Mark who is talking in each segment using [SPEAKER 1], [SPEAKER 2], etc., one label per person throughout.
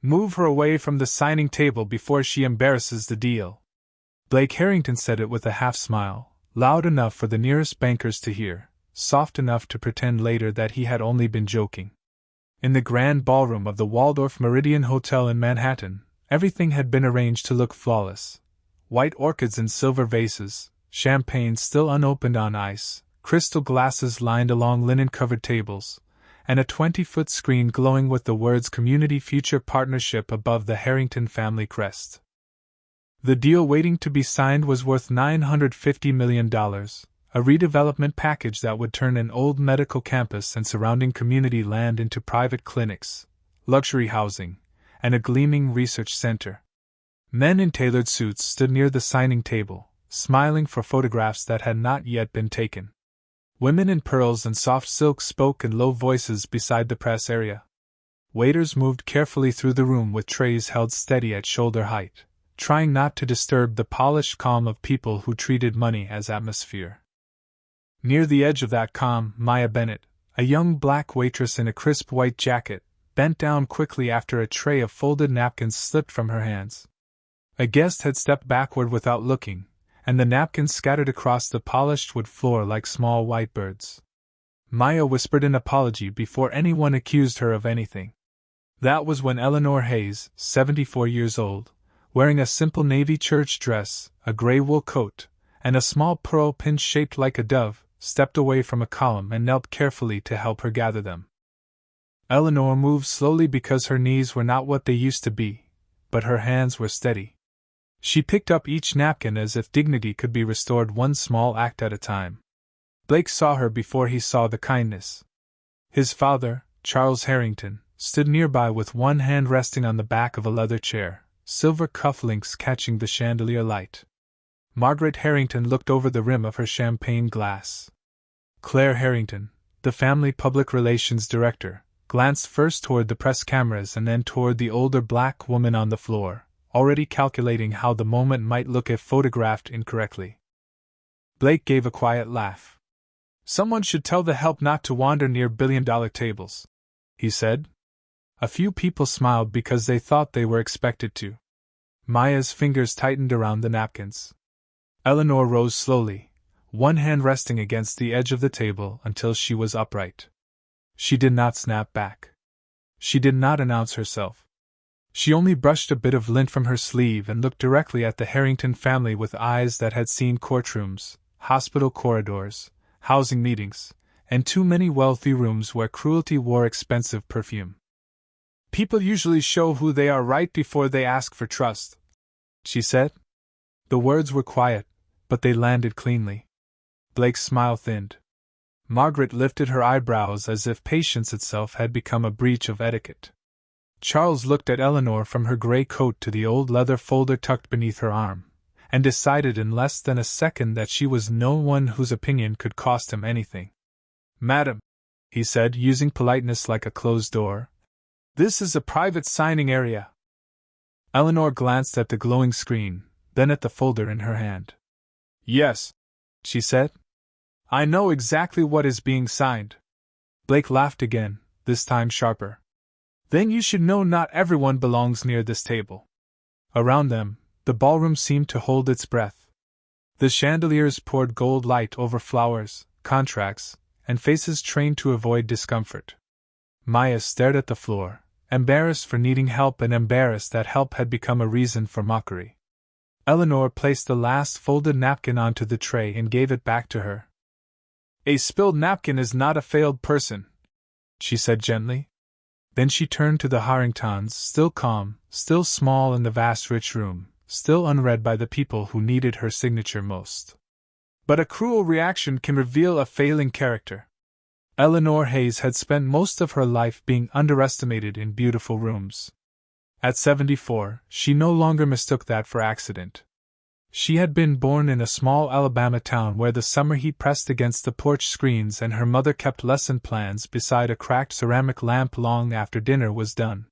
[SPEAKER 1] Move her away from the signing table before she embarrasses the deal. Blake Harrington said it with a half-smile, loud enough for the nearest bankers to hear, soft enough to pretend later that he had only been joking. In the grand ballroom of the Waldorf Meridian Hotel in Manhattan, everything had been arranged to look flawless. White orchids in silver vases, champagne still unopened on ice, crystal glasses lined along linen-covered tables, and a 20-foot screen glowing with the words Community Future Partnership above the Harrington family crest. The deal waiting to be signed was worth $950 million, a redevelopment package that would turn an old medical campus and surrounding community land into private clinics, luxury housing, and a gleaming research center. Men in tailored suits stood near the signing table, smiling for photographs that had not yet been taken. Women in pearls and soft silk spoke in low voices beside the press area. Waiters moved carefully through the room with trays held steady at shoulder height, trying not to disturb the polished calm of people who treated money as atmosphere. Near the edge of that calm, Maya Bennett, a young black waitress in a crisp white jacket, bent down quickly after a tray of folded napkins slipped from her hands. A guest had stepped backward without looking, and the napkins scattered across the polished wood floor like small white birds. Maya whispered an apology before anyone accused her of anything. That was when Eleanor Hayes, 74 years old, wearing a simple navy church dress, a gray wool coat, and a small pearl pin shaped like a dove, stepped away from a column and knelt carefully to help her gather them. Eleanor moved slowly because her knees were not what they used to be, but her hands were steady. She picked up each napkin as if dignity could be restored one small act at a time. Blake saw her before he saw the kindness. His father, Charles Harrington, stood nearby with one hand resting on the back of a leather chair, silver cufflinks catching the chandelier light. Margaret Harrington looked over the rim of her champagne glass. Claire Harrington, the family public relations director, glanced first toward the press cameras and then toward the older black woman on the floor, already calculating how the moment might look if photographed incorrectly. Blake gave a quiet laugh. Someone should tell the help not to wander near billion-dollar tables, he said. A few people smiled because they thought they were expected to. Maya's fingers tightened around the napkins. Eleanor rose slowly, one hand resting against the edge of the table until she was upright. She did not snap back. She did not announce herself. She only brushed a bit of lint from her sleeve and looked directly at the Harrington family with eyes that had seen courtrooms, hospital corridors, housing meetings, and too many wealthy rooms where cruelty wore expensive perfume. People usually show who they are right before they ask for trust, she said. The words were quiet, but they landed cleanly. Blake's smile thinned. Margaret lifted her eyebrows as if patience itself had become a breach of etiquette. Charles looked at Eleanor from her gray coat to the old leather folder tucked beneath her arm, and decided in less than a second that she was no one whose opinion could cost him anything. "Madam," he said, using politeness like a closed door, "this is a private signing area." Eleanor glanced at the glowing screen, then at the folder in her hand. "Yes," she said. "I know exactly what is being signed." Blake laughed again, this time sharper. "Then you should know not everyone belongs near this table." Around them, the ballroom seemed to hold its breath. The chandeliers poured gold light over flowers, contracts, and faces trained to avoid discomfort. Maya stared at the floor, embarrassed for needing help and embarrassed that help had become a reason for mockery. Eleanor placed the last folded napkin onto the tray and gave it back to her. "A spilled napkin is not a failed person," she said gently. Then she turned to the Harringtons, still calm, still small in the vast rich room, still unread by the people who needed her signature most. "But a cruel reaction can reveal a failing character." Eleanor Hayes had spent most of her life being underestimated in beautiful rooms. At 74, she no longer mistook that for accident. She had been born in a small Alabama town where the summer heat pressed against the porch screens and her mother kept lesson plans beside a cracked ceramic lamp long after dinner was done.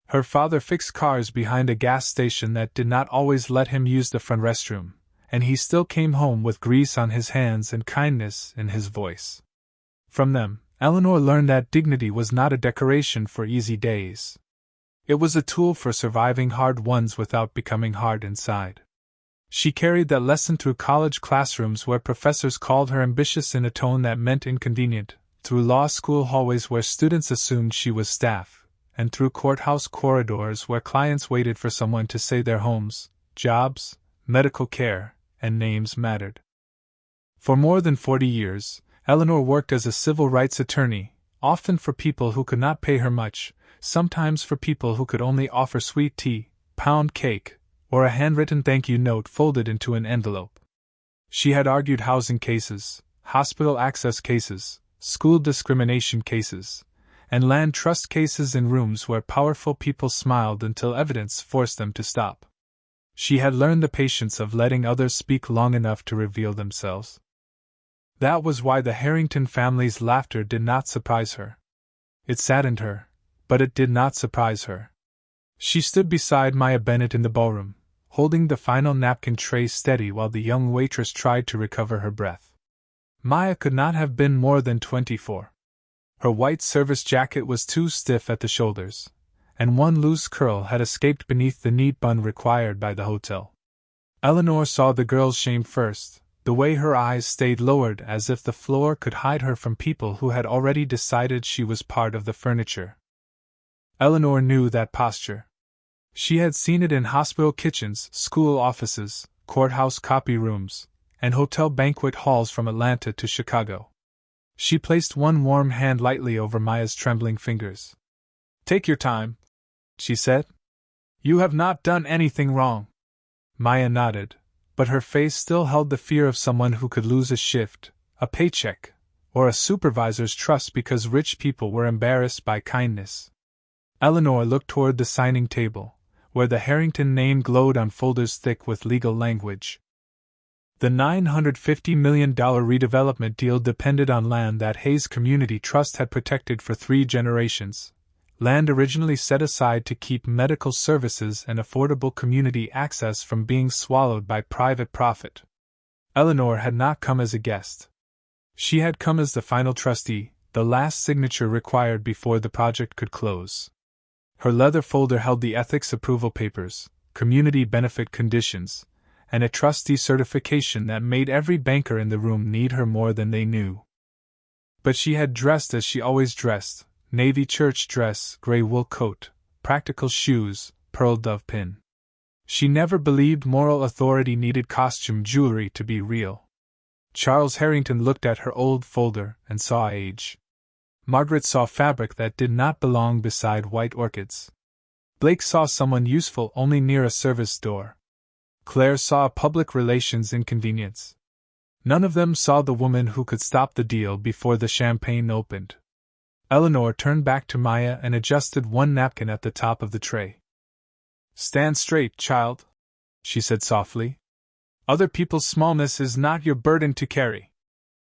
[SPEAKER 1] Her father fixed cars behind a gas station that did not always let him use the front restroom, and he still came home with grease on his hands and kindness in his voice. From them, Eleanor learned that dignity was not a decoration for easy days. It was a tool for surviving hard ones without becoming hard inside. She carried that lesson through college classrooms where professors called her ambitious in a tone that meant inconvenient, through law school hallways where students assumed she was staff, and through courthouse corridors where clients waited for someone to say their homes, jobs, medical care, and names mattered. For more than 40 years, Eleanor worked as a civil rights attorney, often for people who could not pay her much, sometimes for people who could only offer sweet tea, pound cake, or a handwritten thank you note folded into an envelope. She had argued housing cases, hospital access cases, school discrimination cases, and land trust cases in rooms where powerful people smiled until evidence forced them to stop. She had learned the patience of letting others speak long enough to reveal themselves. That was why the Harrington family's laughter did not surprise her. It saddened her, but it did not surprise her. She stood beside Maya Bennett in the ballroom, holding the final napkin tray steady while the young waitress tried to recover her breath. Maya could not have been more than 24. Her white service jacket was too stiff at the shoulders, and one loose curl had escaped beneath the neat bun required by the hotel. Eleanor saw the girl's shame first, the way her eyes stayed lowered as if the floor could hide her from people who had already decided she was part of the furniture. Eleanor knew that posture. She had seen it in hospital kitchens, school offices, courthouse copy rooms, and hotel banquet halls from Atlanta to Chicago. She placed one warm hand lightly over Maya's trembling fingers. "Take your time," she said. "You have not done anything wrong." Maya nodded, but her face still held the fear of someone who could lose a shift, a paycheck, or a supervisor's trust because rich people were embarrassed by kindness. Eleanor looked toward the signing table, where the Harrington name glowed on folders thick with legal language. The $950 million redevelopment deal depended on land that Hayes Community Trust had protected for 3 generations, land originally set aside to keep medical services and affordable community access from being swallowed by private profit. Eleanor had not come as a guest. She had come as the final trustee, the last signature required before the project could close. Her leather folder held the ethics approval papers, community benefit conditions, and a trustee certification that made every banker in the room need her more than they knew. But she had dressed as she always dressed, navy church dress, gray wool coat, practical shoes, pearl dove pin. She never believed moral authority needed costume jewelry to be real. Charles Harrington looked at her old folder and saw age. Margaret saw fabric that did not belong beside white orchids. Blake saw someone useful only near a service door. Claire saw a public relations inconvenience. None of them saw the woman who could stop the deal before the champagne opened. Eleanor turned back to Maya and adjusted one napkin at the top of the tray. "Stand straight, child," she said softly. "Other people's smallness is not your burden to carry."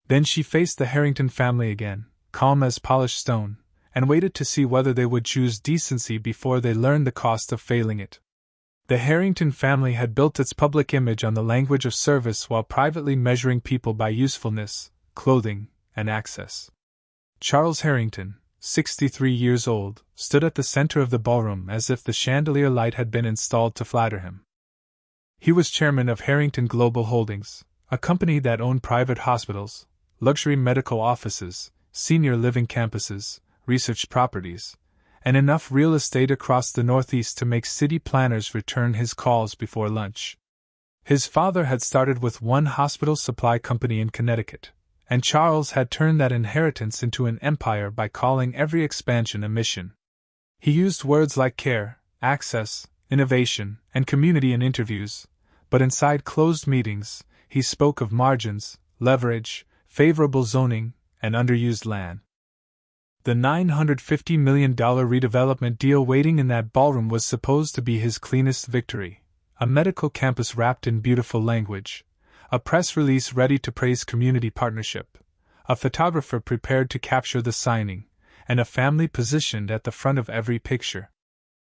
[SPEAKER 1] Then she faced the Harrington family again, calm as polished stone, and waited to see whether they would choose decency before they learned the cost of failing it. The Harrington family had built its public image on the language of service while privately measuring people by usefulness, clothing, and access. Charles Harrington, 63 years old, stood at the center of the ballroom as if the chandelier light had been installed to flatter him. He was chairman of Harrington Global Holdings, a company that owned private hospitals, luxury medical offices, senior living campuses, research properties, and enough real estate across the Northeast to make city planners return his calls before lunch. His father had started with one hospital supply company in Connecticut, and Charles had turned that inheritance into an empire by calling every expansion a mission. He used words like care, access, innovation, and community in interviews, but inside closed meetings, he spoke of margins, leverage, favorable zoning, and underused land. The $950 million redevelopment deal waiting in that ballroom was supposed to be his cleanest victory, a medical campus wrapped in beautiful language, a press release ready to praise community partnership, a photographer prepared to capture the signing, and a family positioned at the front of every picture.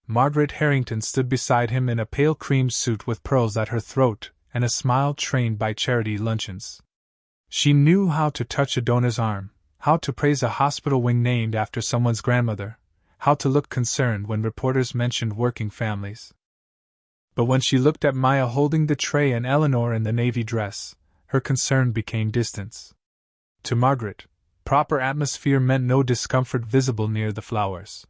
[SPEAKER 1] Margaret Harrington stood beside him in a pale cream suit with pearls at her throat and a smile trained by charity luncheons. She knew how to touch a donor's arm, how to praise a hospital wing named after someone's grandmother, how to look concerned when reporters mentioned working families. But when she looked at Maya holding the tray and Eleanor in the navy dress, her concern became distance. To Margaret, proper atmosphere meant no discomfort visible near the flowers.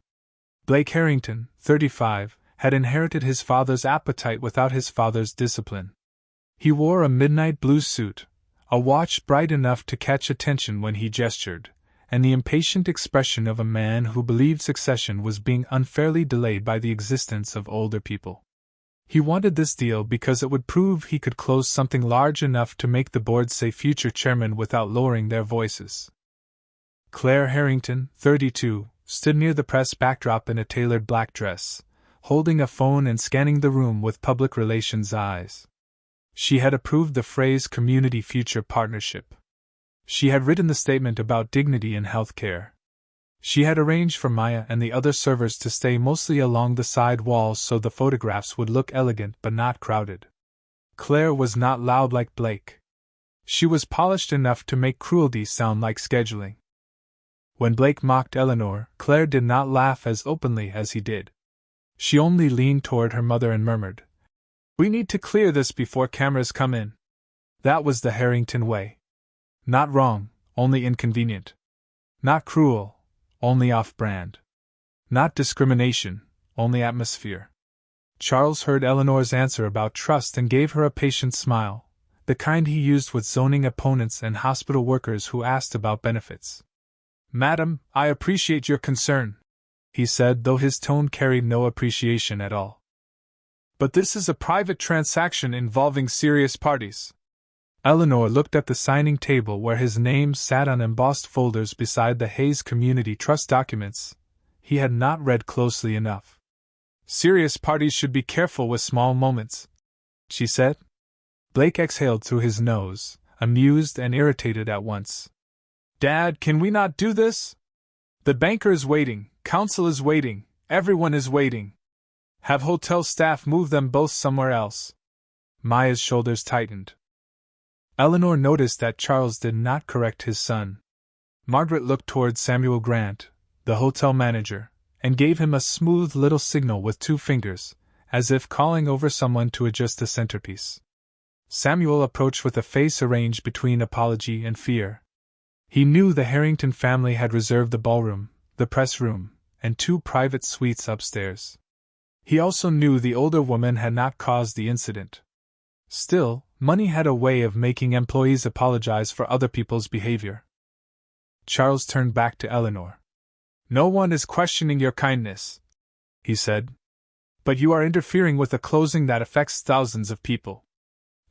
[SPEAKER 1] Blake Harrington, 35, had inherited his father's appetite without his father's discipline. He wore a midnight blue suit, a watch bright enough to catch attention when he gestured, and the impatient expression of a man who believed succession was being unfairly delayed by the existence of older people. He wanted this deal because it would prove he could close something large enough to make the board say future chairman without lowering their voices. Claire Harrington, 32, stood near the press backdrop in a tailored black dress, holding a phone and scanning the room with public relations eyes. She had approved the phrase Community Future Partnership. She had written the statement about dignity in health care. She had arranged for Maya and the other servers to stay mostly along the side walls so the photographs would look elegant but not crowded. Claire was not loud like Blake. She was polished enough to make cruelty sound like scheduling. When Blake mocked Eleanor, Claire did not laugh as openly as he did. She only leaned toward her mother and murmured, "We need to clear this before cameras come in." That was the Harrington way. Not wrong, only inconvenient. Not cruel, only off-brand. Not discrimination, only atmosphere. Charles heard Eleanor's answer about trust and gave her a patient smile, the kind he used with zoning opponents and hospital workers who asked about benefits. "Madam, I appreciate your concern," he said, though his tone carried no appreciation at all. "But this is a private transaction involving serious parties." Eleanor looked at the signing table where his name sat on embossed folders beside the Hayes Community Trust documents. He had not read closely enough. "Serious parties should be careful with small moments," she said. Blake exhaled through his nose, amused and irritated at once. "Dad, can we not do this? The banker is waiting, counsel is waiting, everyone is waiting. Have hotel staff move them both somewhere else." Maya's shoulders tightened. Eleanor noticed that Charles did not correct his son. Margaret looked toward Samuel Grant, the hotel manager, and gave him a smooth little signal with 2 fingers, as if calling over someone to adjust the centerpiece. Samuel approached with a face arranged between apology and fear. He knew the Harrington family had reserved the ballroom, the press room, and 2 private suites upstairs. He also knew the older woman had not caused the incident. Still, money had a way of making employees apologize for other people's behavior. Charles turned back to Eleanor. "No one is questioning your kindness," he said. "But you are interfering with a closing that affects thousands of people."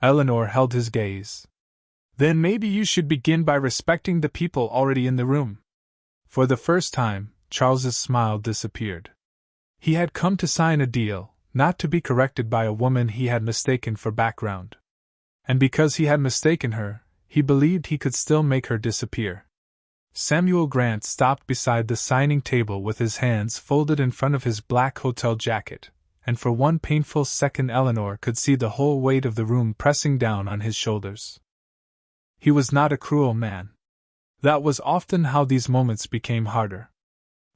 [SPEAKER 1] Eleanor held his gaze. "Then maybe you should begin by respecting the people already in the room." For the first time, Charles's smile disappeared. He had come to sign a deal, not to be corrected by a woman he had mistaken for background. And because he had mistaken her, he believed he could still make her disappear. Samuel Grant stopped beside the signing table with his hands folded in front of his black hotel jacket, and for one painful second Eleanor could see the whole weight of the room pressing down on his shoulders. He was not a cruel man. That was often how these moments became harder.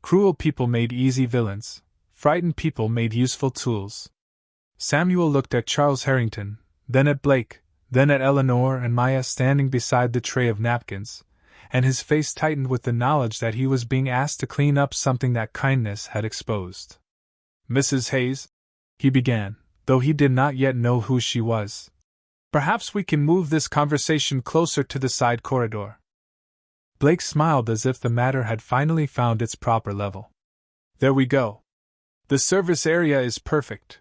[SPEAKER 1] Cruel people made easy villains. Frightened people made useful tools. Samuel looked at Charles Harrington, then at Blake, then at Eleanor and Maya standing beside the tray of napkins, and his face tightened with the knowledge that he was being asked to clean up something that kindness had exposed. "Mrs. Hayes," he began, though he did not yet know who she was. "Perhaps we can move this conversation closer to the side corridor." Blake smiled as if the matter had finally found its proper level. "There we go. The service area is perfect."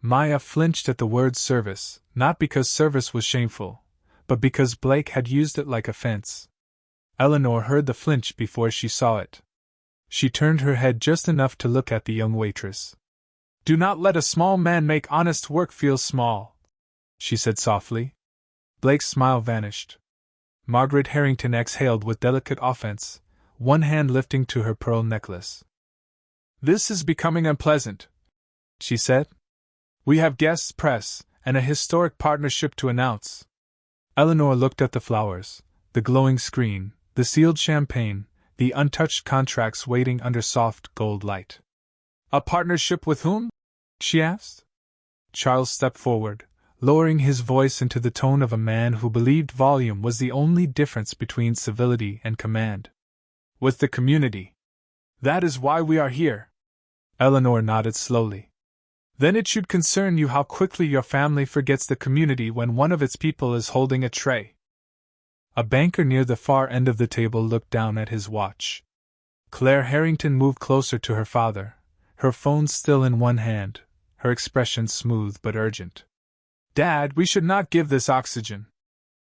[SPEAKER 1] Maya flinched at the word service, not because service was shameful, but because Blake had used it like a fence. Eleanor heard the flinch before she saw it. She turned her head just enough to look at the young waitress. "Do not let a small man make honest work feel small," she said softly. Blake's smile vanished. Margaret Harrington exhaled with delicate offense, one hand lifting to her pearl necklace. "This is becoming unpleasant," she said. "We have guests, press, and a historic partnership to announce." Eleanor looked at the flowers, the glowing screen, the sealed champagne, the the untouched contracts waiting under soft gold light. A partnership with whom? She asked. Charles stepped forward, lowering his voice into the tone of a man who believed volume was the only difference between civility and command. With the community. That is why we are here. Eleanor nodded slowly. Then it should concern you how quickly your family forgets the community when one of its people is holding a tray. A banker near the far end of the table looked down at his watch. Claire Harrington moved closer to her father, her phone still in one hand, her expression smooth but urgent. Dad, we should not give this oxygen.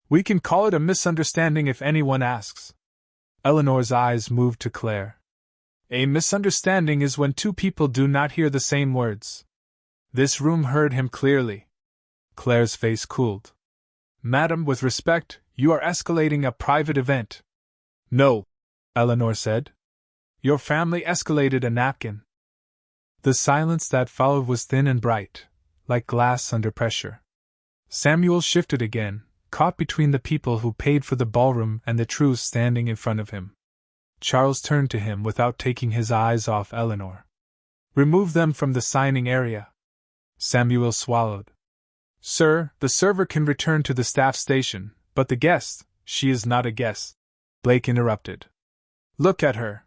[SPEAKER 1] We can call it a misunderstanding if anyone asks. Eleanor's eyes moved to Claire. A misunderstanding is when two people do not hear the same words. This room heard him clearly. Claire's face cooled. Madam, with respect, you are escalating a private event. No, Eleanor said. Your family escalated a napkin. The silence that followed was thin and bright, like glass under pressure. Samuel shifted again, caught between the people who paid for the ballroom and the truth standing in front of him. Charles turned to him without taking his eyes off Eleanor. Remove them from the signing area. Samuel swallowed. Sir, the server can return to the staff station, but the guest, she is not a guest. Blake interrupted. Look at her.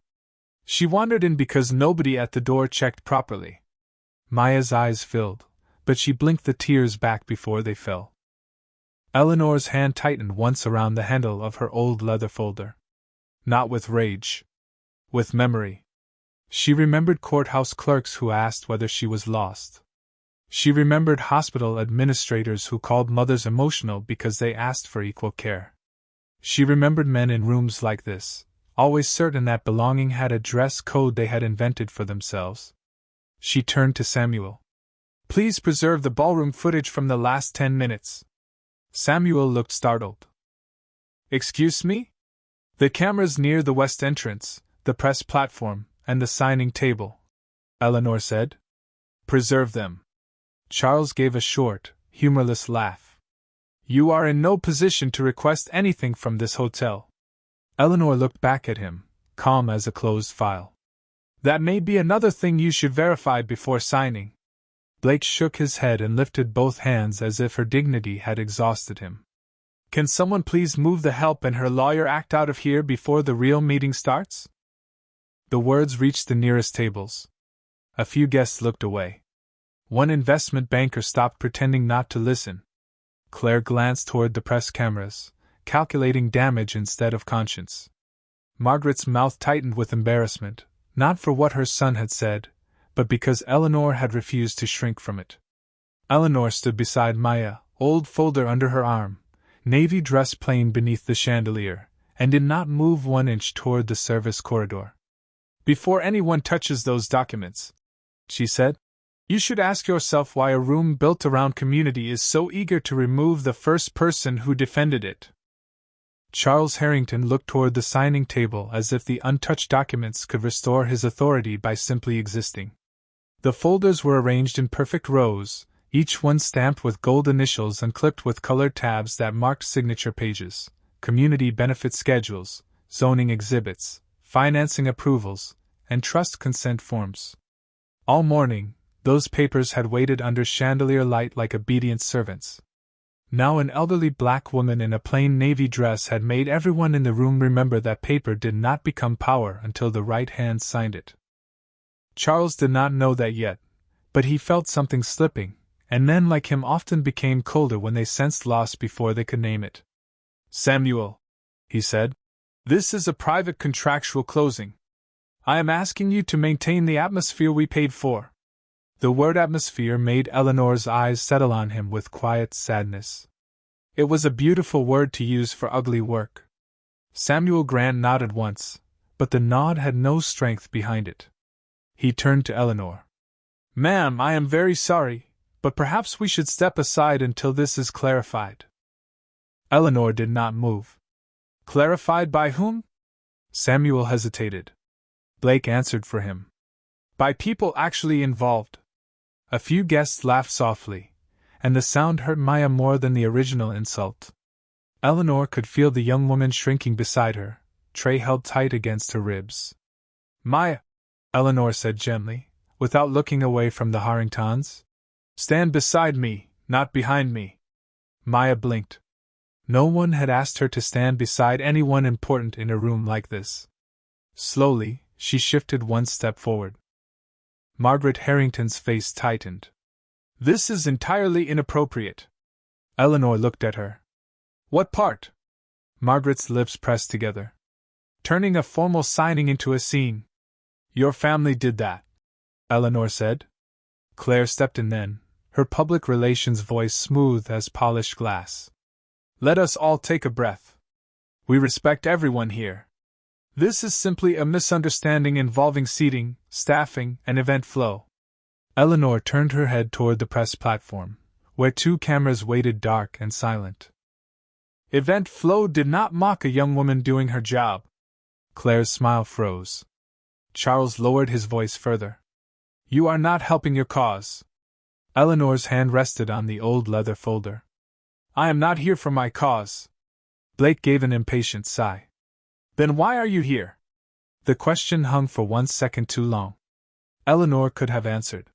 [SPEAKER 1] She wandered in because nobody at the door checked properly. Maya's eyes filled, but she blinked the tears back before they fell. Eleanor's hand tightened once around the handle of her old leather folder. Not with rage. With memory. She remembered courthouse clerks who asked whether she was lost. She remembered hospital administrators who called mothers emotional because they asked for equal care. She remembered men in rooms like this, always certain that belonging had a dress code they had invented for themselves. She turned to Samuel. Please preserve the ballroom footage from the last 10 minutes. Samuel looked startled. Excuse me? The cameras near the west entrance, the press platform, and the signing table, Eleanor said. Preserve them. Charles gave a short, humorless laugh. You are in no position to request anything from this hotel. Eleanor looked back at him, calm as a closed file. That may be another thing you should verify before signing. Blake shook his head and lifted both hands as if her dignity had exhausted him. Can someone please move the help and her lawyer act out of here before the real meeting starts? The words reached the nearest tables. A few guests looked away. One investment banker stopped pretending not to listen. Claire glanced toward the press cameras, calculating damage instead of conscience. Margaret's mouth tightened with embarrassment, not for what her son had said, but because Eleanor had refused to shrink from it. Eleanor stood beside Maya, old folder under her arm, navy dress plain beneath the chandelier, and did not move 1 inch toward the service corridor. Before anyone touches those documents, she said, you should ask yourself why a room built around community is so eager to remove the first person who defended it. Charles Harrington looked toward the signing table as if the untouched documents could restore his authority by simply existing. The folders were arranged in perfect rows, each one stamped with gold initials and clipped with colored tabs that marked signature pages, community benefit schedules, zoning exhibits, financing approvals, and trust consent forms. All morning, those papers had waited under chandelier light like obedient servants. Now an elderly black woman in a plain navy dress had made everyone in the room remember that paper did not become power until the right hand signed it. Charles did not know that yet, but he felt something slipping, and men like him often became colder when they sensed loss before they could name it. Samuel, he said, this is a private contractual closing. I am asking you to maintain the atmosphere we paid for. The word atmosphere made Eleanor's eyes settle on him with quiet sadness. It was a beautiful word to use for ugly work. Samuel Grant nodded once, but the nod had no strength behind it. He turned to Eleanor. Ma'am, I am very sorry, but perhaps we should step aside until this is clarified. Eleanor did not move. Clarified by whom? Samuel hesitated. Blake answered for him. By people actually involved. A few guests laughed softly, and the sound hurt Maya more than the original insult. Eleanor could feel the young woman shrinking beside her, tray held tight against her ribs. "Maya," Eleanor said gently, without looking away from the Harringtons. "Stand beside me, not behind me." Maya blinked. No one had asked her to stand beside anyone important in a room like this. Slowly, she shifted one step forward. Margaret Harrington's face tightened. "This is entirely inappropriate." Eleanor looked at her. "What part?" Margaret's lips pressed together. "Turning a formal signing into a scene." "Your family did that," Eleanor said. Claire stepped in then, her public relations voice smooth as polished glass. "Let us all take a breath. We respect everyone here. This is simply a misunderstanding involving seating, staffing, and event flow." Eleanor turned her head toward the press platform, where two cameras waited dark and silent. "Event flow did not mock a young woman doing her job." Claire's smile froze. Charles lowered his voice further. "You are not helping your cause." Eleanor's hand rested on the old leather folder. "I am not here for my cause." Blake gave an impatient sigh. "Then why are you here?" The question hung for 1 second too long. Eleanor could have answered.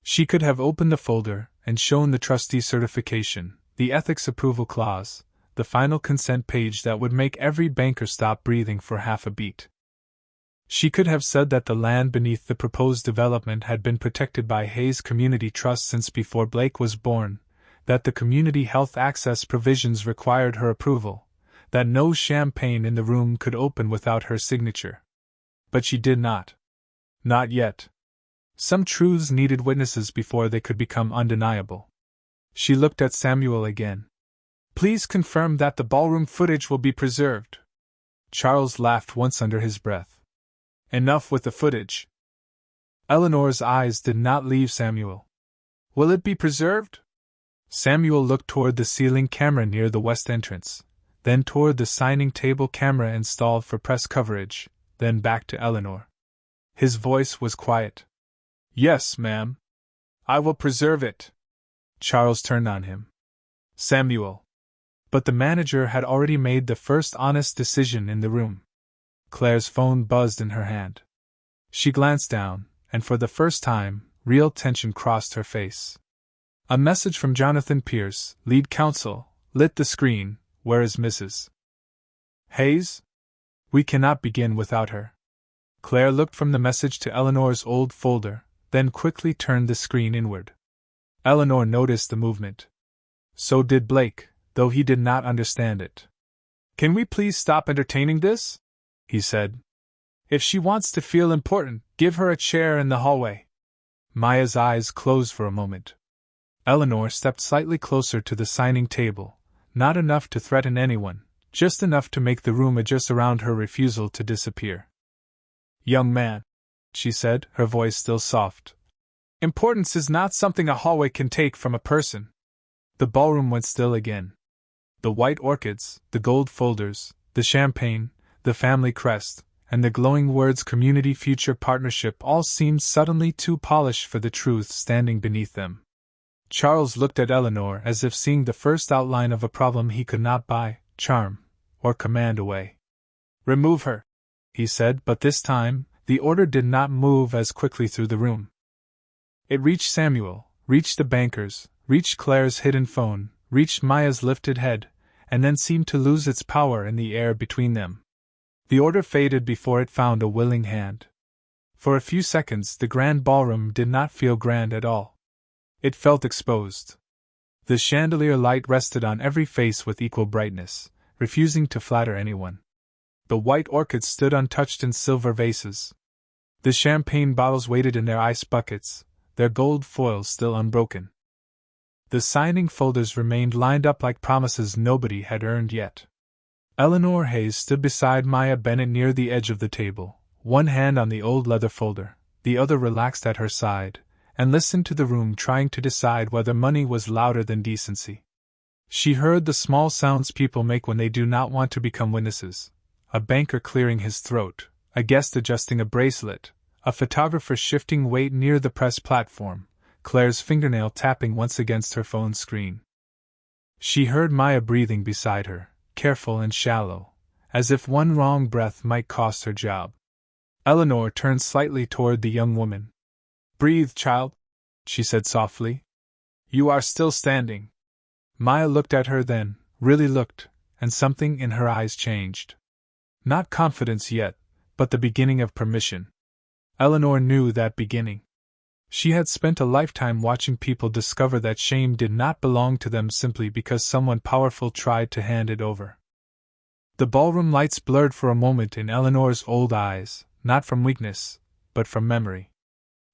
[SPEAKER 1] She could have opened the folder and shown the trustee certification, the ethics approval clause, the final consent page that would make every banker stop breathing for half a beat. She could have said that the land beneath the proposed development had been protected by Hayes Community Trust since before Blake was born, that the community health access provisions required her approval, that no champagne in the room could open without her signature. But she did not. Not yet. Some truths needed witnesses before they could become undeniable. She looked at Samuel again. "Please confirm that the ballroom footage will be preserved." Charles laughed once under his breath. "Enough with the footage." Eleanor's eyes did not leave Samuel. "Will it be preserved?" Samuel looked toward the ceiling camera near the west entrance, then toward the signing table camera installed for press coverage, then back to Eleanor. His voice was quiet. "Yes, ma'am. I will preserve it." Charles turned on him. "Samuel." But the manager had already made the first honest decision in the room. Claire's phone buzzed in her hand. She glanced down, and for the first time, real tension crossed her face. A message from Jonathan Pierce, lead counsel, lit the screen. "Where is Mrs. Hayes? We cannot begin without her." Claire looked from the message to Eleanor's old folder, then quickly turned the screen inward. Eleanor noticed the movement. So did Blake, though he did not understand it. "Can we please stop entertaining this?" he said. "If she wants to feel important, give her a chair in the hallway." Maya's eyes closed for a moment. Eleanor stepped slightly closer to the signing table, not enough to threaten anyone, just enough to make the room adjust around her refusal to disappear. "Young man," she said, her voice still soft, "importance is not something a hallway can take from a person." The ballroom went still again. The white orchids, the gold folders, the champagne, the family crest, and the glowing words Community Future Partnership all seemed suddenly too polished for the truth standing beneath them. Charles looked at Eleanor as if seeing the first outline of a problem he could not buy, charm, or command away. "Remove her," he said, but this time, the order did not move as quickly through the room. It reached Samuel, reached the bankers, reached Claire's hidden phone, reached Maya's lifted head, and then seemed to lose its power in the air between them. The order faded before it found a willing hand. For a few seconds the grand ballroom did not feel grand at all. It felt exposed. The chandelier light rested on every face with equal brightness, refusing to flatter anyone. The white orchids stood untouched in silver vases. The champagne bottles waited in their ice buckets, their gold foils still unbroken. The signing folders remained lined up like promises nobody had earned yet. Eleanor Hayes stood beside Maya Bennett near the edge of the table, one hand on the old leather folder, the other relaxed at her side, and listened to the room trying to decide whether money was louder than decency. She heard the small sounds people make when they do not want to become witnesses: a banker clearing his throat, a guest adjusting a bracelet, a photographer shifting weight near the press platform, Claire's fingernail tapping once against her phone screen. She heard Maya breathing beside her, careful and shallow, as if one wrong breath might cost her job. Eleanor turned slightly toward the young woman. "Breathe, child," she said softly. "You are still standing." Maya looked at her then, really looked, and something in her eyes changed. Not confidence yet, but the beginning of permission. Eleanor knew that beginning. She had spent a lifetime watching people discover that shame did not belong to them simply because someone powerful tried to hand it over. The ballroom lights blurred for a moment in Eleanor's old eyes, not from weakness, but from memory.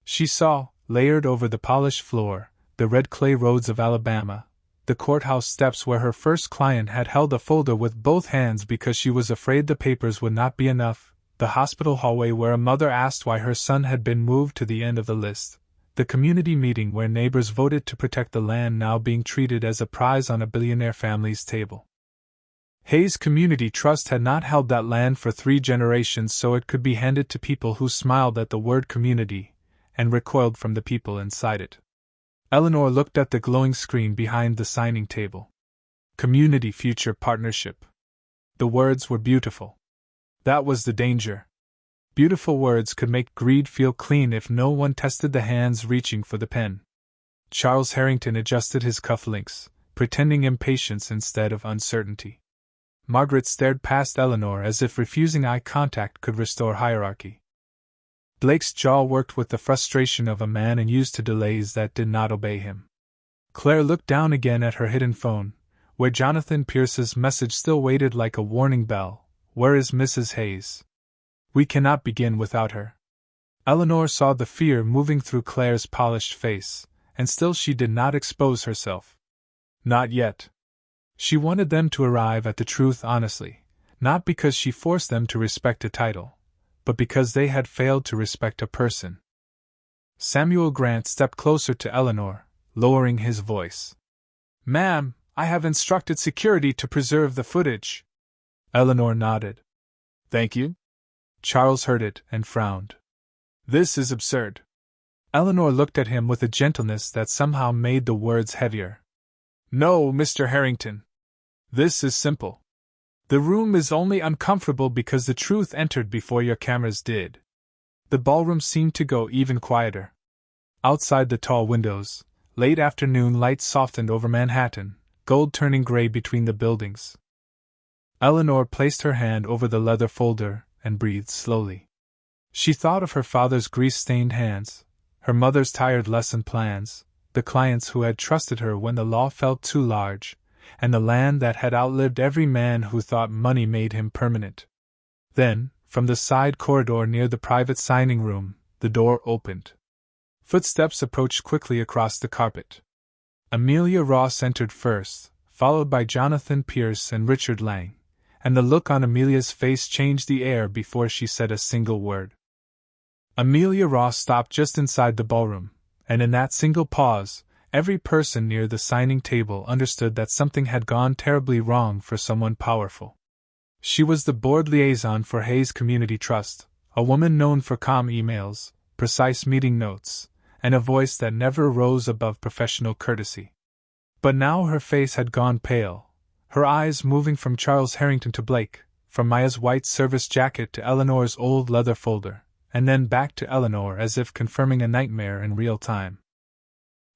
[SPEAKER 1] She saw, layered over the polished floor, the red clay roads of Alabama, the courthouse steps where her first client had held a folder with both hands because she was afraid the papers would not be enough, the hospital hallway where a mother asked why her son had been moved to the end of the list, the community meeting where neighbors voted to protect the land now being treated as a prize on a billionaire family's table. Hayes Community Trust had not held that land for 3 generations so it could be handed to people who smiled at the word community and recoiled from the people inside it. Eleanor looked at the glowing screen behind the signing table. Community Future Partnership. The words were beautiful. That was the danger. Beautiful words could make greed feel clean if no one tested the hands reaching for the pen. Charles Harrington adjusted his cufflinks, pretending impatience instead of uncertainty. Margaret stared past Eleanor as if refusing eye contact could restore hierarchy. Blake's jaw worked with the frustration of a man unused to delays that did not obey him. Claire looked down again at her hidden phone, where Jonathan Pierce's message still waited like a warning bell. "Where is Mrs. Hayes? We cannot begin without her." Eleanor saw the fear moving through Claire's polished face, and still she did not expose herself. Not yet. She wanted them to arrive at the truth honestly, not because she forced them to respect a title, but because they had failed to respect a person. Samuel Grant stepped closer to Eleanor, lowering his voice. "Ma'am, I have instructed security to preserve the footage." Eleanor nodded. "Thank you." Charles heard it and frowned. "This is absurd." Eleanor looked at him with a gentleness that somehow made the words heavier. "No, Mr. Harrington. This is simple. The room is only uncomfortable because the truth entered before your cameras did." The ballroom seemed to go even quieter. Outside the tall windows, late afternoon light softened over Manhattan, gold turning gray between the buildings. Eleanor placed her hand over the leather folder and breathed slowly. She thought of her father's grease-stained hands, her mother's tired lesson plans, the clients who had trusted her when the law felt too large, and the land that had outlived every man who thought money made him permanent. Then, from the side corridor near the private signing room, the door opened. Footsteps approached quickly across the carpet. Amelia Ross entered first, followed by Jonathan Pierce and Richard Lang, and the look on Amelia's face changed the air before she said a single word. Amelia Ross stopped just inside the ballroom, and in that single pause, every person near the signing table understood that something had gone terribly wrong for someone powerful. She was the board liaison for Hayes Community Trust, a woman known for calm emails, precise meeting notes, and a voice that never rose above professional courtesy. But now her face had gone pale, her eyes moving from Charles Harrington to Blake, from Maya's white service jacket to Eleanor's old leather folder, and then back to Eleanor as if confirming a nightmare in real time.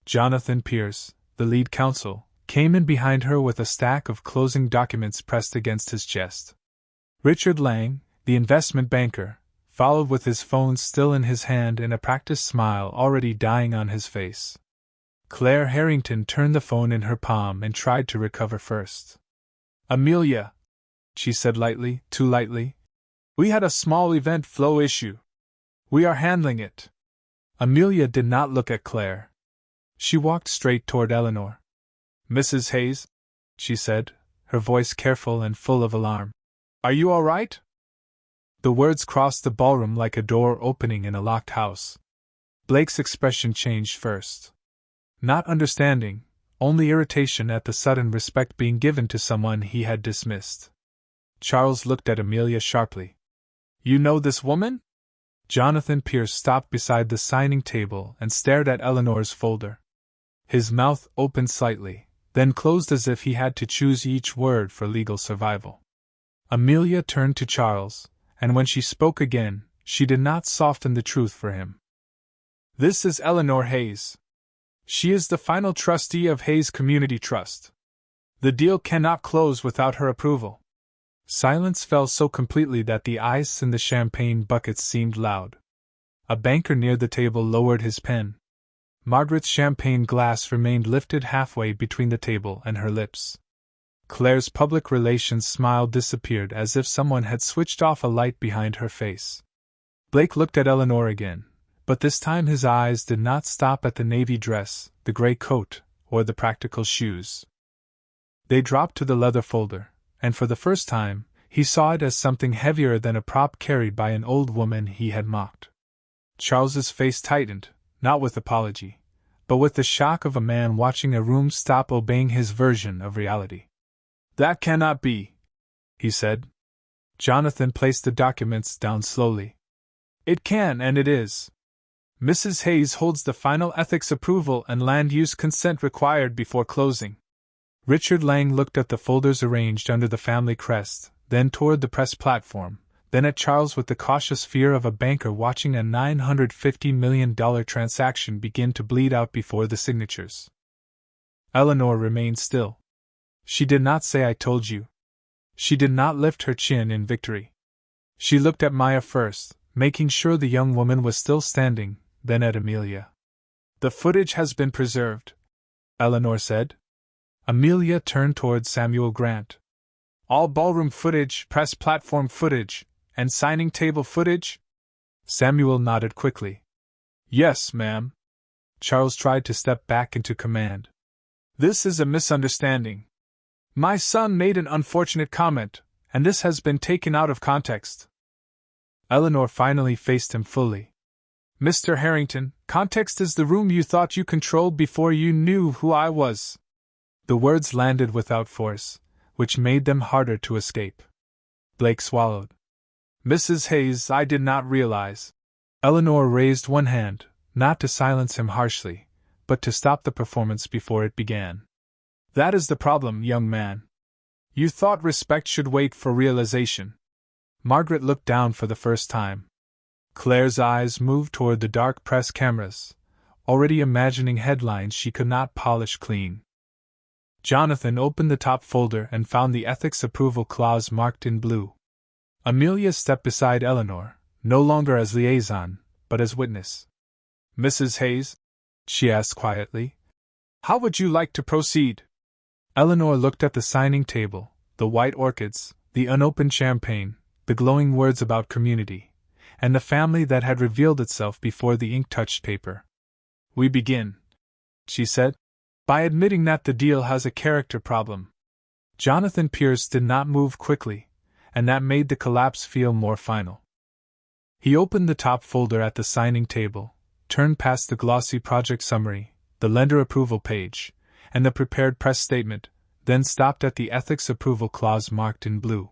[SPEAKER 1] Jonathan Pierce, the lead counsel, came in behind her with a stack of closing documents pressed against his chest. Richard Lang, the investment banker, followed with his phone still in his hand and a practiced smile already dying on his face. Claire Harrington turned the phone in her palm and tried to recover first. "Amelia," she said lightly, too lightly, "we had a small event flow issue. We are handling it." Amelia did not look at Claire. She walked straight toward Eleanor. "Mrs. Hayes," she said, her voice careful and full of alarm. "Are you all right?" The words crossed the ballroom like a door opening in a locked house. Blake's expression changed first. Not understanding, only irritation at the sudden respect being given to someone he had dismissed. Charles looked at Amelia sharply. "You know this woman?" Jonathan Pierce stopped beside the signing table and stared at Eleanor's folder. His mouth opened slightly, then closed as if he had to choose each word for legal survival. Amelia turned to Charles, and when she spoke again, she did not soften the truth for him. This is Eleanor Hayes. She is the final trustee of Hayes Community Trust. The deal cannot close without her approval. Silence fell so completely that the ice in the champagne buckets seemed loud. A banker near the table lowered his pen. Margaret's champagne glass remained lifted halfway between the table and her lips. Claire's public relations smile disappeared as if someone had switched off a light behind her face. Blake looked at Eleanor again, but this time his eyes did not stop at the navy dress, the gray coat, or the practical shoes. They dropped to the leather folder, and for the first time, he saw it as something heavier than a prop carried by an old woman he had mocked. Charles's face tightened, not with apology, but with the shock of a man watching a room stop obeying his version of reality. That cannot be, he said. Jonathan placed the documents down slowly. It can, and it is. Mrs. Hayes holds the final ethics approval and land use consent required before closing. Richard Lang looked at the folders arranged under the family crest, then toward the press platform, then at Charles with the cautious fear of a banker watching a $950 million transaction begin to bleed out before the signatures. Eleanor remained still. She did not say "I told you." She did not lift her chin in victory. She looked at Maya first, making sure the young woman was still standing, then at Amelia. "The footage has been preserved," Eleanor said. Amelia turned toward Samuel Grant. "All ballroom footage, press platform footage, and signing table footage?" Samuel nodded quickly. "Yes, ma'am." Charles tried to step back into command. "This is a misunderstanding. My son made an unfortunate comment, and this has been taken out of context." Eleanor finally faced him fully. "Mr. Harrington, context is the room you thought you controlled before you knew who I was." The words landed without force, which made them harder to escape. Blake swallowed. "Mrs. Hayes, I did not realize." Eleanor raised one hand, not to silence him harshly, but to stop the performance before it began. "That is the problem, young man. You thought respect should wait for realization." Margaret looked down for the first time. Claire's eyes moved toward the dark press cameras, already imagining headlines she could not polish clean. Jonathan opened the top folder and found the ethics approval clause marked in blue. Amelia stepped beside Eleanor, no longer as liaison, but as witness. "Mrs. Hayes," she asked quietly, "how would you like to proceed?" Eleanor looked at the signing table, the white orchids, the unopened champagne, the glowing words about community, and the family that had revealed itself before the ink touched paper. "We begin," she said, "by admitting that the deal has a character problem." Jonathan Pierce did not move quickly, and that made the collapse feel more final. He opened the top folder at the signing table, turned past the glossy project summary, the lender approval page, and the prepared press statement, then stopped at the ethics approval clause marked in blue.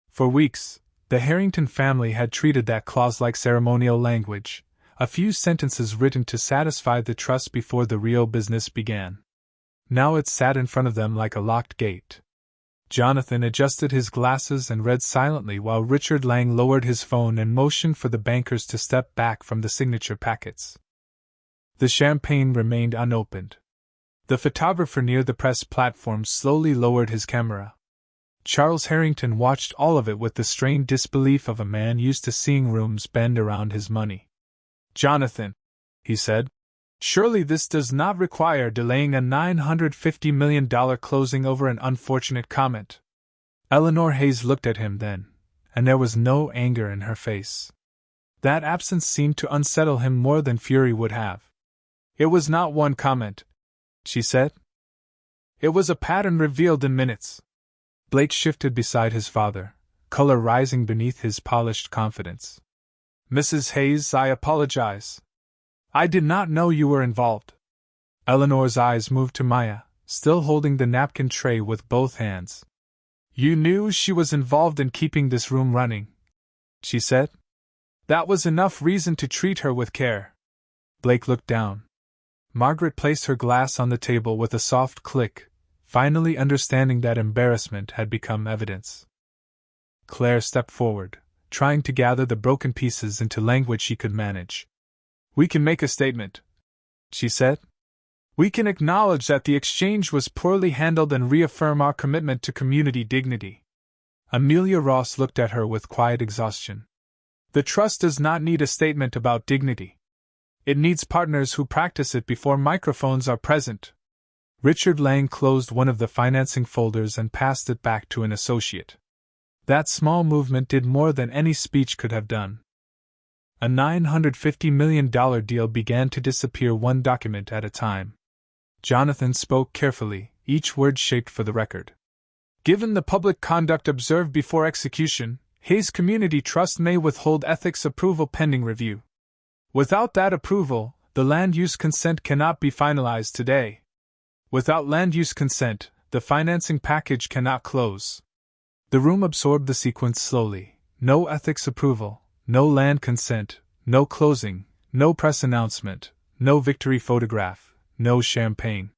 [SPEAKER 1] For weeks, the Harrington family had treated that clause like ceremonial language, a few sentences written to satisfy the trust before the real business began. Now it sat in front of them like a locked gate. Jonathan adjusted his glasses and read silently while Richard Lang lowered his phone and motioned for the bankers to step back from the signature packets. The champagne remained unopened. The photographer near the press platform slowly lowered his camera. Charles Harrington watched all of it with the strained disbelief of a man used to seeing rooms bend around his money. "Jonathan," he said, "surely this does not require delaying a $950 million closing over an unfortunate comment." Eleanor Hayes looked at him then, and there was no anger in her face. That absence seemed to unsettle him more than fury would have. "It was not one comment," she said. "It was a pattern revealed in minutes." Blake shifted beside his father, color rising beneath his polished confidence. "Mrs. Hayes, I apologize. I did not know you were involved." Eleanor's eyes moved to Maya, still holding the napkin tray with both hands. "You knew she was involved in keeping this room running," she said. "That was enough reason to treat her with care." Blake looked down. Margaret placed her glass on the table with a soft click, finally understanding that embarrassment had become evidence. Claire stepped forward, trying to gather the broken pieces into language she could manage. "We can make a statement," she said. "We can acknowledge that the exchange was poorly handled and reaffirm our commitment to community dignity." Amelia Ross looked at her with quiet exhaustion. "The trust does not need a statement about dignity. It needs partners who practice it before microphones are present." Richard Lang closed one of the financing folders and passed it back to an associate. That small movement did more than any speech could have done. A $950 million deal began to disappear one document at a time. Jonathan spoke carefully, each word shaped for the record. "Given the public conduct observed before execution, Hayes Community Trust may withhold ethics approval pending review. Without that approval, the land use consent cannot be finalized today. Without land use consent, the financing package cannot close." The room absorbed the sequence slowly. No ethics approval, no land consent, no closing, no press announcement, no victory photograph, no champagne.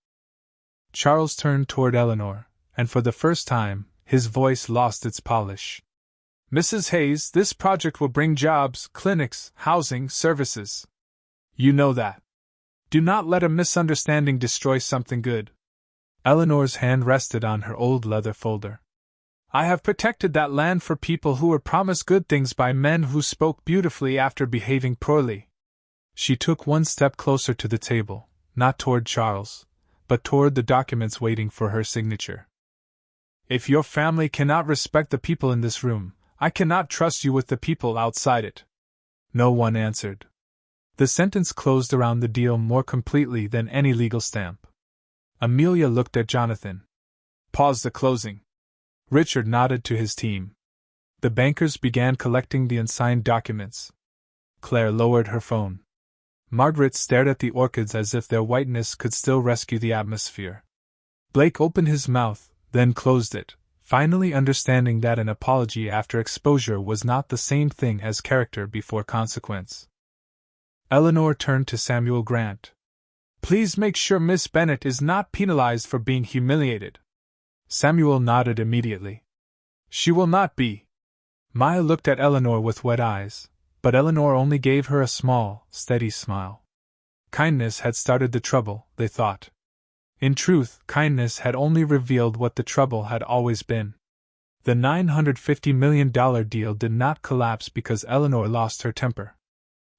[SPEAKER 1] Charles turned toward Eleanor, and for the first time, his voice lost its polish. "Mrs. Hayes, this project will bring jobs, clinics, housing, services. You know that. Do not let a misunderstanding destroy something good." Eleanor's hand rested on her old leather folder. "I have protected that land for people who were promised good things by men who spoke beautifully after behaving poorly." She took one step closer to the table, not toward Charles, but toward the documents waiting for her signature. "If your family cannot respect the people in this room, I cannot trust you with the people outside it." No one answered. The sentence closed around the deal more completely than any legal stamp. Amelia looked at Jonathan. "Pause the closing." Richard nodded to his team. The bankers began collecting the unsigned documents. Claire lowered her phone. Margaret stared at the orchids as if their whiteness could still rescue the atmosphere. Blake opened his mouth, then closed it, finally understanding that an apology after exposure was not the same thing as character before consequence. Eleanor turned to Samuel Grant. "Please make sure Miss Bennet is not penalized for being humiliated." Samuel nodded immediately. "She will not be." Maya looked at Eleanor with wet eyes, but Eleanor only gave her a small, steady smile. Kindness had started the trouble, they thought. In truth, kindness had only revealed what the trouble had always been. The $950 million deal did not collapse because Eleanor lost her temper.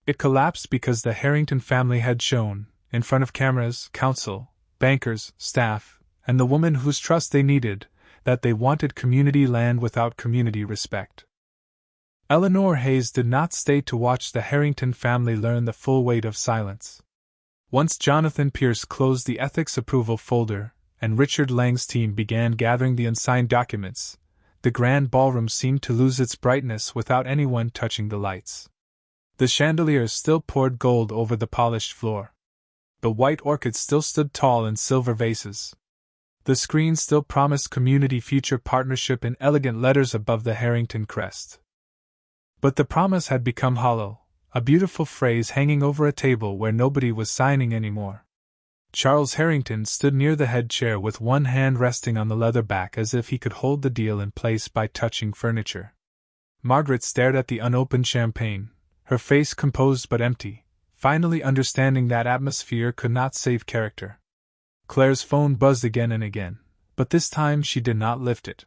[SPEAKER 1] It collapsed because the Harrington family had shown, in front of cameras, counsel, bankers, staff, and the woman whose trust they needed, that they wanted community land without community respect. Eleanor Hayes did not stay to watch the Harrington family learn the full weight of silence. Once Jonathan Pierce closed the ethics approval folder, and Richard Lang's team began gathering the unsigned documents, the grand ballroom seemed to lose its brightness without anyone touching the lights. The chandeliers still poured gold over the polished floor. The white orchids still stood tall in silver vases. The screen still promised community future partnership in elegant letters above the Harrington crest. But the promise had become hollow, a beautiful phrase hanging over a table where nobody was signing anymore. Charles Harrington stood near the head chair with one hand resting on the leather back as if he could hold the deal in place by touching furniture. Margaret stared at the unopened champagne, her face composed but empty, finally understanding that atmosphere could not save character. Claire's phone buzzed again and again, but this time she did not lift it.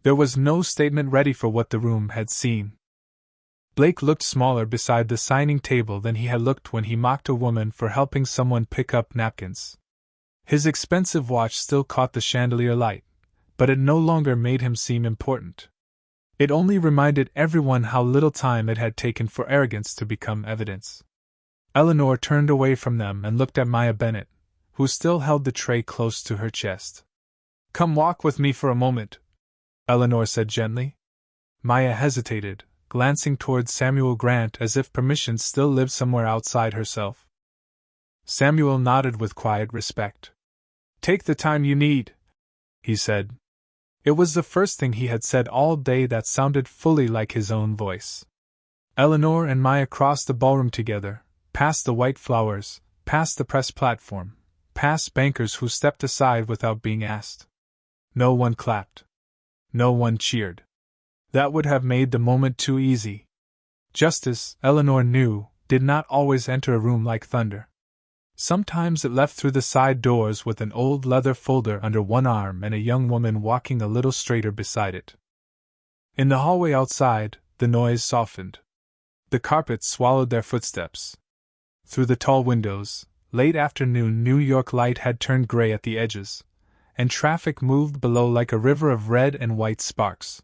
[SPEAKER 1] There was no statement ready for what the room had seen. Blake looked smaller beside the signing table than he had looked when he mocked a woman for helping someone pick up napkins. His expensive watch still caught the chandelier light, but it no longer made him seem important. It only reminded everyone how little time it had taken for arrogance to become evidence. Eleanor turned away from them and looked at Maya Bennet, who still held the tray close to her chest. "Come walk with me for a moment," Eleanor said gently. Maya hesitated, glancing toward Samuel Grant as if permission still lived somewhere outside herself. Samuel nodded with quiet respect. "Take the time you need," he said. It was the first thing he had said all day that sounded fully like his own voice. Eleanor and Maya crossed the ballroom together, past the white flowers, past the press platform, past bankers who stepped aside without being asked. No one clapped. No one cheered. That would have made the moment too easy. Justice, Eleanor knew, did not always enter a room like thunder. Sometimes it left through the side doors with an old leather folder under one arm and a young woman walking a little straighter beside it. In the hallway outside, the noise softened. The carpet swallowed their footsteps. Through the tall windows, late afternoon New York light had turned gray at the edges, and traffic moved below like a river of red and white sparks.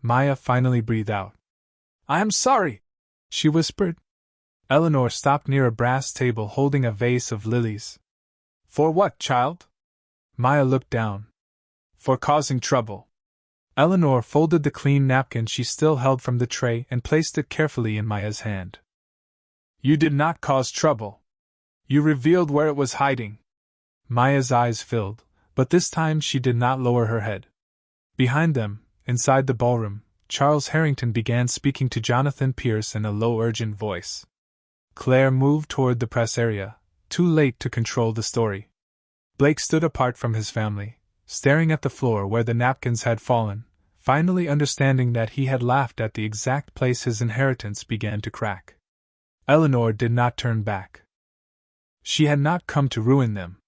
[SPEAKER 1] Maya finally breathed out. "I am sorry," she whispered. Eleanor stopped near a brass table holding a vase of lilies. "For what, child?" Maya looked down. "For causing trouble." Eleanor folded the clean napkin she still held from the tray and placed it carefully in Maya's hand. "You did not cause trouble. You revealed where it was hiding." Maya's eyes filled, but this time she did not lower her head. Behind them, inside the ballroom, Charles Harrington began speaking to Jonathan Pierce in a low, urgent voice. Claire moved toward the press area, too late to control the story. Blake stood apart from his family, staring at the floor where the napkins had fallen, finally understanding that he had laughed at the exact place his inheritance began to crack. Eleanor did not turn back. She had not come to ruin them.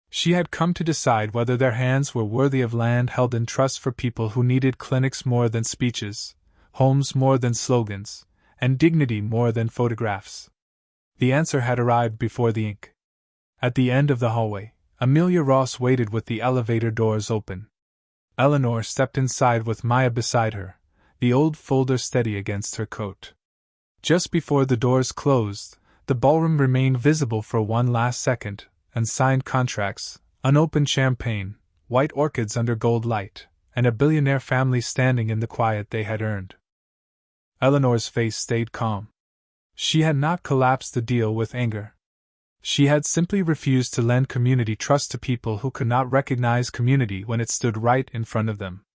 [SPEAKER 1] She had come to decide whether their hands were worthy of land held in trust for people who needed clinics more than speeches, homes more than slogans, and dignity more than photographs. The answer had arrived before the ink. At the end of the hallway, Amelia Ross waited with the elevator doors open. Eleanor stepped inside with Maya beside her, the old folder steady against her coat. Just before the doors closed, the ballroom remained visible for one last second, unsigned contracts, unopened champagne, white orchids under gold light, and a billionaire family standing in the quiet they had earned. Eleanor's face stayed calm. She had not collapsed the deal with anger. She had simply refused to lend community trust to people who could not recognize community when it stood right in front of them.